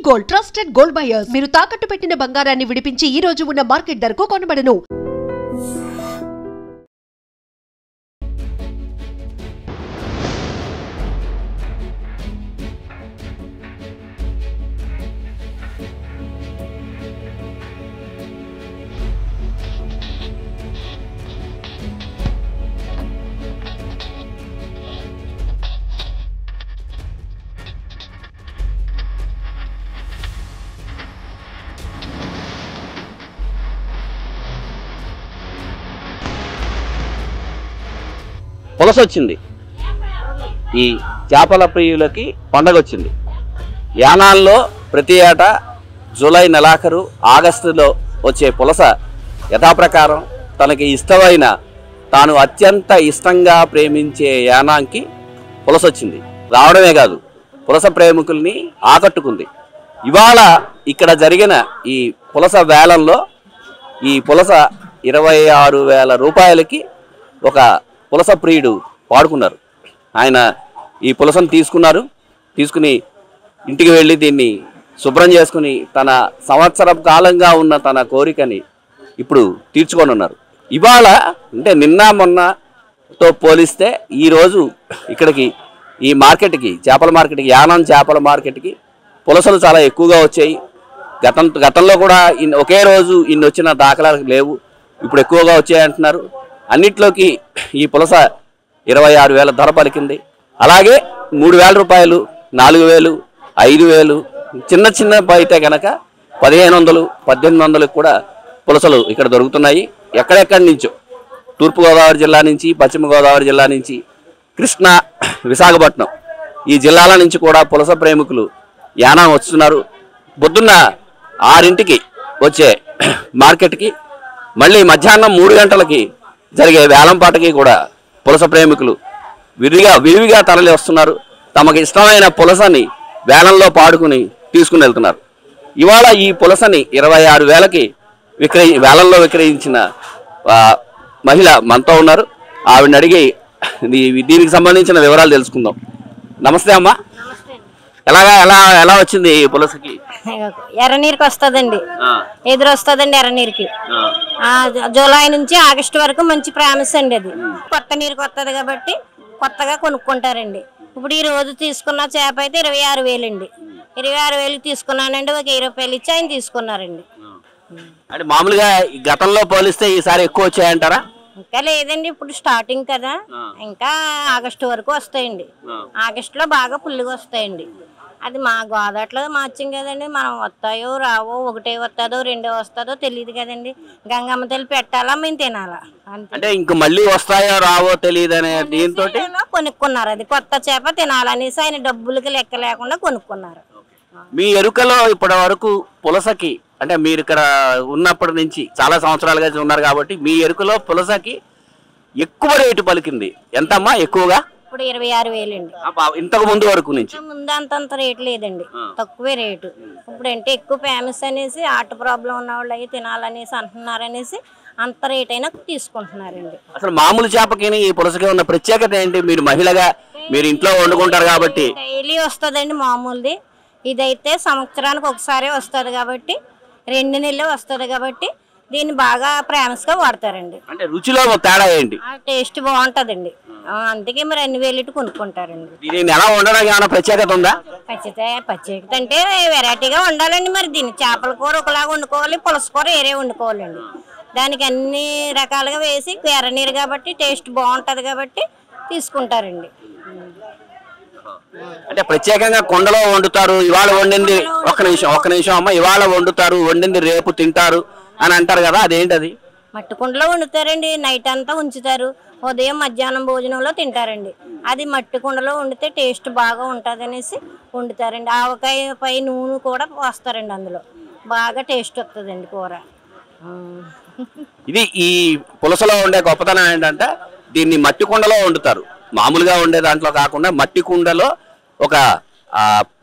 Gold trusted gold buyers. మీరు తాకట్టు పెట్టిన బంగారాన్ని విడిపించి ఈ రోజు ఉన్న మార్కెట్ ధరకు కొనబడను. పులస వచ్చింది. ఈ చేపల ప్రియులకి పండగ వచ్చింది. యానాల్లో ప్రతి ఏటా జూలై నెలాఖరు ఆగస్టులో వచ్చే పులస యథాప్రకారం తనకి ఇష్టమైన తాను అత్యంత ఇష్టంగా ప్రేమించే యానాంకి పులస వచ్చింది. రావడమే కాదు, పులస ప్రేమికుల్ని ఆకట్టుకుంది. ఇవాళ ఇక్కడ జరిగిన ఈ పులస వేలంలో ఈ పులస 26,000 రూపాయలకి ఒక పులస ప్రియుడు వాడుకున్నారు. ఆయన ఈ పులసను తీసుకుని ఇంటికి వెళ్ళి దీన్ని శుభ్రం చేసుకుని తన సంవత్సర కాలంగా ఉన్న తన కోరికని ఇప్పుడు తీర్చుకొని ఉన్నారు. ఇవాళ అంటే నిన్న మొన్నతో పోలిస్తే ఈరోజు ఇక్కడికి ఈ మార్కెట్కి చేపల మార్కెట్కి యానం చేపల మార్కెట్కి పులసలు చాలా ఎక్కువగా వచ్చాయి. గతంలో కూడా ఒకే రోజు ఇన్ని వచ్చిన దాఖలాలు లేవు. ఇప్పుడు ఎక్కువగా వచ్చాయంటున్నారు. అన్నిట్లోకి ఈ పులస 26,000 ధర పలికింది. అలాగే 3,000 రూపాయలు, 4,000, 5,000 చిన్న అయితే కనుక 1,500, 1,800 కూడా పులసలు ఇక్కడ దొరుకుతున్నాయి. ఎక్కడెక్కడి నుంచో తూర్పుగోదావరి జిల్లా నుంచి, పశ్చిమ గోదావరి జిల్లా నుంచి, కృష్ణా, విశాఖపట్నం ఈ జిల్లాల నుంచి కూడా పులస ప్రేమికులు యానం వస్తున్నారు. పొద్దున్న 6ంటికి వచ్చే మార్కెట్కి మళ్ళీ మధ్యాహ్నం 3 గంటలకి జరిగే వేలంపాటకి కూడా పులస ప్రేమికులు విరివిగా తరలి వస్తున్నారు. తమకు ఇష్టమైన పులసని వేలంలో పాడుకుని తీసుకుని వెళ్తున్నారు. ఇవాళ ఈ పులసని 26,000కి వేలంలో విక్రయించిన మహిళ మనతో ఉన్నారు. ఆవిడని అడిగి దీనికి సంబంధించిన వివరాలు తెలుసుకుందాం. నమస్తే అమ్మా. ఎలా వచ్చింది ఈ పులసకి? ఎర్రనీరుకి వస్తుందండి, ఎదురు వస్తుందండి ఎర్రనీరుకి. జూలై నుంచి ఆగస్టు వరకు మంచి ప్రామిస్ అండి. అది కొత్త నీరుకి వస్తుంది కాబట్టి కొత్తగా కొనుక్కుంటారండి. ఇప్పుడు ఈ రోజు తీసుకున్న చేప అయితే 26,000 అండి. 26,000 తీసుకున్నానండి. ఒక 10 రూపాయలు ఇచ్చి ఆయన తీసుకున్నారండి. అంటే మామూలుగా గతంలో పోలిస్తే ఈసారి ఎక్కువ వచ్చాయంటారా? ఇంకా లేదండి, ఇప్పుడు స్టార్టింగ్ కదా, ఇంకా ఆగస్టు వరకు వస్తాయండి. ఆగస్టులో బాగా పుల్లుగా వస్తాయండి. అది మా గోదాట్లో మార్చాం కదండి, మనం వస్తాయో రావో, ఒకటే వస్తుందో రెండో వస్తుందో తెలియదు కదండి. గంగమ్మ తల్లి పెట్టాలా, మేము తినాలా అంటే ఇంక మళ్ళీ వస్తాయో రావో తెలియదు అనే దీంతో కొనుక్కున్నారు. అది కొత్త చేప తినాలనేసి ఆయన డబ్బులకి లెక్క లేకుండా కొనుక్కున్నారు. మీ ఎరుకలో ఇప్పటి వరకు పులసకి అంటే మీరు ఇక్కడ ఉన్నప్పటి నుంచి చాలా సంవత్సరాలుగా ఉన్నారు కాబట్టి మీ ఎరుకలో పులసకి ఎక్కువ రేటు పలికింది ఎంతమ్మా? ఎక్కువగా ఇప్పుడు 26,000 అండి. ఇంతకు ముందు వరకు నుంచి ముందు అంతంత రేటు లేదండి, తక్కువే రేటు. ఇప్పుడు అంటే ఎక్కువ ఫేమస్ అనేసి హార్ట్ ప్రాబ్లం ఉన్న వాళ్ళు అవి తినాలనేసి అంటున్నారనేసి అంత రేట్ అయినా తీసుకుంటున్నారండి. అసలు మామూలు చేపకి ఈ పులసకి ఉన్న ప్రత్యేకత ఏంటి? మీరు మహిళగా మీరు ఇంట్లో వండుకుంటారు కాబట్టి డైలీ వస్తుందండి మామూలుది. ఇదైతే సంవత్సరానికి ఒకసారి వస్తుంది కాబట్టి 2 నెలలు వస్తుంది కాబట్టి దీన్ని బాగా ప్రేమస్గా వాడతారండి. అంటే రుచిలో తేడా ఏంటి? టేస్ట్ బాగుంటుందండి, అందుకే మరి అన్ని వేలు కొనుక్కుంటారండి. దీన్ని ఎలా వండడానికి ఏమైనా ప్రత్యేకత ఉందా? ప్రత్యేకత అంటే వెరైటీగా ఉండాలండి. మరి దీన్ని చేపల కూర ఒకలాగా వండుకోవాలి, పులస కూర వేరే వండుకోవాలండి. దానికి అన్ని రకాలుగా వేసి ఎర్రనీరు కాబట్టి టేస్ట్ బాగుంటుంది కాబట్టి తీసుకుంటారండి. అంటే ప్రత్యేకంగా కొండలో వండుతారు, ఇవాళ వండింది ఒక్క నిమిషం అమ్మ, ఇవాళ వండుతారు, వండింది రేపు తింటారు అని అంటారు కదా, అదేంటది? మట్టి కుండలో వండుతారండి, నైట్ అంతా ఉంచుతారు, ఉదయం మధ్యాహ్నం భోజనంలో తింటారండి. అది మట్టి కుండలో వండితే టేస్ట్ బాగా ఉంటుంది అనేసి వండుతారండి. ఆవకాయ పై నూనె కూడా పోస్తారండి, అందులో బాగా టేస్ట్ వస్తుందండి కూర. ఇది ఈ పులసలో ఉండే గొప్పతనం ఏంటంటే దీన్ని మట్టి కుండలో వండుతారు. మామూలుగా ఉండే దాంట్లో కాకుండా మట్టి కుండలో ఒక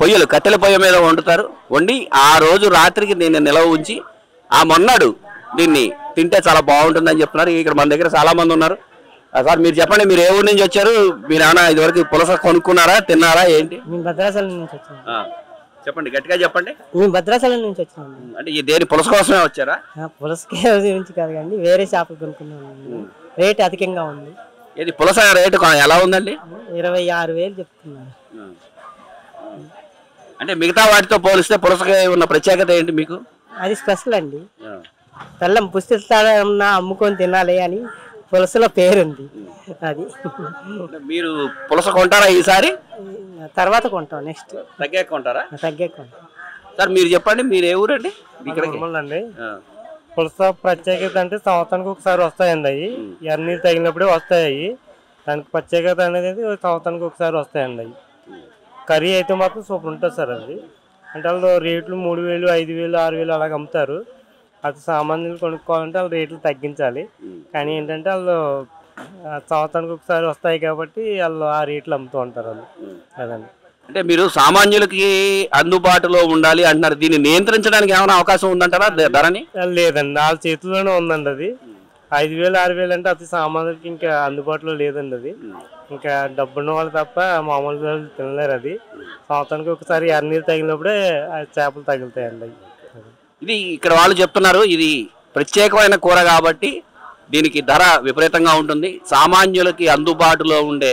పొయ్యలు కట్టెల పొయ్యి మీద వండుతారు. వండి ఆ రోజు రాత్రికి దీన్ని నిలవ ఉంచి ఆ మొన్నాడు దీన్ని తింటే చాలా బాగుంటుందని చెప్తున్నారు. ఇక్కడ మన దగ్గర చాలా మంది ఉన్నారు. సార్ మీరు చెప్పండి, మీరు ఏ ఊరు నుంచి వచ్చారు? మీరు ఏమైనా ఇదివరకు పులస కొనుక్కున్నారా, తిన్నారా, ఏంటి? భద్రాచలం నుంచి వచ్చాను. చెప్పండి, గట్టిగా చెప్పండి. మేము భద్రాచలం నుంచి వచ్చినాం. అంటే ఈ దేని పులస కోసమే వచ్చారా? పులసకే నుంచి కాదు కానీ వేరే చేపలు కొనుక్కున్నాం. రేట్ అధికంగా ఉంది. ఇది పులస రేటు ఎలా ఉందండి? 26,000 చెప్తున్నారు. అంటే మిగతా వాటితో పోలిస్తే పులసకి ఉన్న ప్రత్యేకత ఏంటి మీకు? అది స్పెషల్ అండి. బెల్లం పుస్తకాలన్నా అమ్ముకొని తినాలి అని పులసలో పేరుంది. అది మీరు పులస కొంటారా ఈసారి? తర్వాత కొంటాం. నెక్స్ట్ తగ్గాక కొంటారా? తగ్గాక కొంటాం. సార్ మీరు చెప్పండి, మీరు ఏ ఊరండి? అండి పులస ప్రత్యేకత అంటే సంవత్సరానికి ఒకసారి వస్తాయండి. అవి ఎర్రనీరు తగిలినప్పుడే వస్తాయి. దానికి ప్రత్యేకత అనేది సంవత్సరానికి ఒకసారి వస్తాయండి. అవి కర్రీ అయితే మాత్రం సూపర్ ఉంటుంది సార్. అది అంటే వాళ్ళు రేట్లు 3,000, 5,000, 6,000 అలాగ అమ్ముతారు. అది సామాన్యులు కొనుక్కోవాలంటే వాళ్ళు రేట్లు తగ్గించాలి. కానీ ఏంటంటే వాళ్ళు సంవత్సరానికి ఒకసారి వస్తాయి కాబట్టి వాళ్ళు ఆ రేట్లు అమ్ముతూ ఉంటారు వాళ్ళు. అదండి. అంటే మీరు సామాన్యులకి అందుబాటులో ఉండాలి అంటున్నారు. దీన్ని నియంత్రించడానికి ఏమైనా అవకాశం ఉందంటారా ధరని? లేదండి, వాళ్ళ చేతిలోనే ఉందండి. అది 5,000, 6,000 అంటే అతి సామాన్యులకి ఇంకా అందుబాటులో లేదండి. అది ఇంకా డబ్బున్న వాళ్ళు తప్ప మామూలు వాళ్ళు తినలేరు. అది సంవత్సరానికి ఒకసారి ఎర్రనీరు తగిలినప్పుడే చేపలు తగులుతాయండి. ఇది ఇక్కడ వాళ్ళు చెప్తున్నారు, ఇది ప్రత్యేకమైన కూర కాబట్టి దీనికి ధర విపరీతంగా ఉంటుంది. సామాన్యులకి అందుబాటులో ఉండే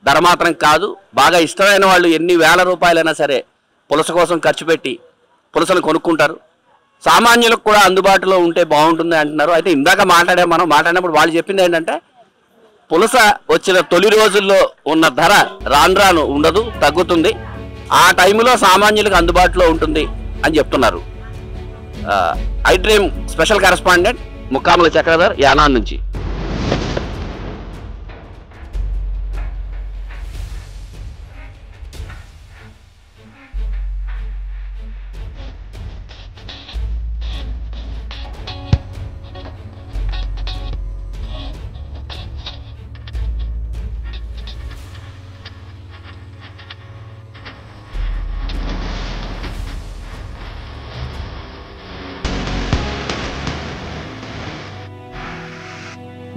ధర మాత్రం కాదు. బాగా ఇష్టమైన వాళ్ళు ఎన్ని వేల రూపాయలైనా సరే పులస కోసం ఖర్చు పెట్టి పులసను కొనుక్కుంటారు. సామాన్యులకు కూడా అందుబాటులో ఉంటే బాగుంటుంది అంటున్నారు. అయితే ఇందాక మాట్లాడినప్పుడు వాళ్ళు చెప్పింది ఏంటంటే పులస వచ్చిన తొలి రోజుల్లో ఉన్న ధర రాను ఉండదు, తగ్గుతుంది. ఆ టైంలో సామాన్యులకు అందుబాటులో ఉంటుంది అని చెప్తున్నారు. I dream special correspondent Mukkamula Chakradhar, Yanam నుంచి.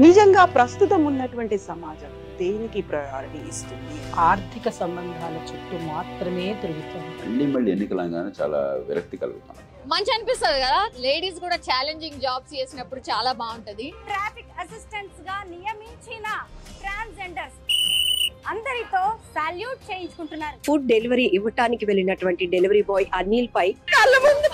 నిజంగా ప్రస్తుతం ఉన్నటువంటి సమాజం దేనికి ప్రయారిటీ ఇస్తుంది? ఆర్థిక సంబంధాల చుట్టూ మాత్రమే తిరుగుతుంది. మళ్ళీ ఎన్నికలంగానే చాలా విరక్తి కలుగుతాం. మంచి అనిపిస్తుంది కదా, లేడీస్ కూడా ఛాలెంజింగ్ జాబ్స్ చేసినప్పుడు చాలా బాగుంటది. ట్రాఫిక్ అసిస్టెంట్స్ గా నియమించిన ట్రాన్స్జెండర్స్ అందరితో సాల్యూట్ చేయించుకుంటున్నారు. ఫుడ్ డెలివరీ ఇవ్వటానికి వెళ్ళినటువంటి డెలివరీ బాయ్ అనిల్ పై కళ్ళ ముందు